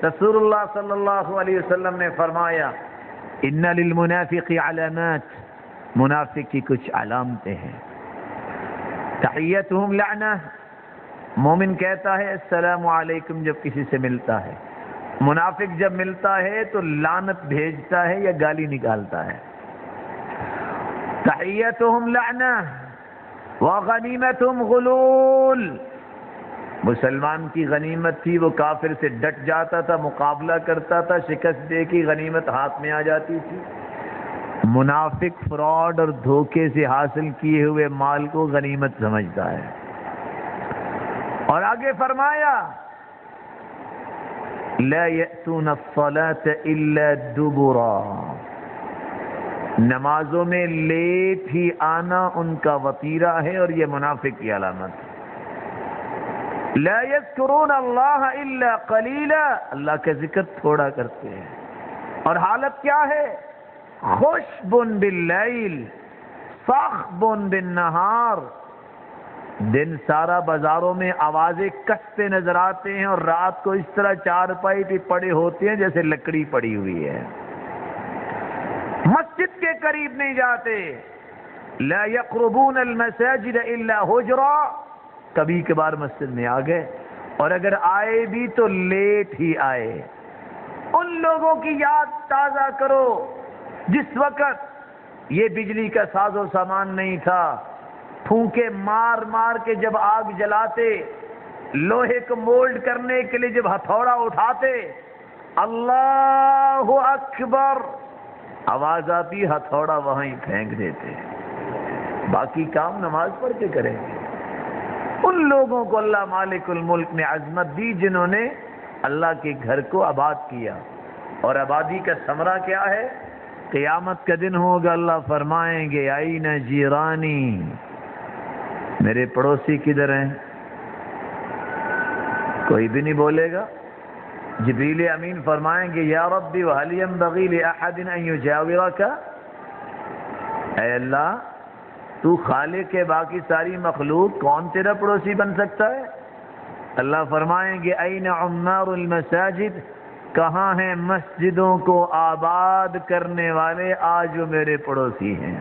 رسول اللہ صلی اللہ علیہ وسلم نے فرمایا ان للمنافق علامات، منافق کی کچھ علامتیں ہیں. تحیتہم لعنہ، مومن کہتا ہے السلام علیکم جب کسی سے ملتا ہے. منافق جب ملتا ہے تو لعنت بھیجتا ہے یا گالی نکالتا ہے. تحیتہم لعنہ وغنیمتہم غلول، مسلمان کی غنیمت تھی وہ کافر سے ڈٹ جاتا تھا، مقابلہ کرتا تھا، شکست دے کی غنیمت ہاتھ میں آ جاتی تھی. منافق فراڈ اور دھوکے سے حاصل کیے ہوئے مال کو غنیمت سمجھتا ہے. اور آگے فرمایا لا یأتون الصلاة الا دبرا، نمازوں میں لیٹ ہی آنا ان کا وطیرہ ہے اور یہ منافق کی علامت ہے. لا یذکرون اللہ الا قلیلا، اللہ کا ذکر تھوڑا کرتے ہیں. اور حالت کیا ہے؟ خشب باللیل صخب بالنہار، دن سارا بازاروں میں آوازیں کستے نظر آتے ہیں اور رات کو اس طرح چارپائی پہ پڑے ہوتے ہیں جیسے لکڑی پڑی ہوئی ہے. مسجد کے قریب نہیں جاتے. لا یقربون المساجد الا حجرا، کبھی کبھار مسجد میں آ گئے اور اگر آئے بھی تو لیٹ ہی آئے. ان لوگوں کی یاد تازہ کرو جس وقت یہ بجلی کا ساز و سامان نہیں تھا، پھونکے مار مار کے جب آگ جلاتے، لوہے کو مولڈ کرنے کے لیے جب ہتھوڑا اٹھاتے، اللہ اکبر آواز آتی، ہتھوڑا وہیں پھینک دیتے، باقی کام نماز پڑھ کے کریں گے. ان لوگوں کو اللہ مالک الملک نے عظمت دی جنہوں نے اللہ کے گھر کو آباد کیا. اور آبادی کا ثمرہ کیا ہے؟ قیامت کا دن ہوگا، اللہ فرمائیں گے آئین جیرانی، میرے پڑوسی کدھر ہیں؟ کوئی بھی نہیں بولے گا. جبریل امین فرمائیں گے یا ربی وہل ينبغی لأحد ان یجاورک، اے اللہ تو خالق ہے، باقی ساری مخلوق کون تیرا پڑوسی بن سکتا ہے؟ اللہ فرمائیں گے این عمار المساجد، کہاں ہیں مسجدوں کو آباد کرنے والے؟ آج وہ میرے پڑوسی ہیں.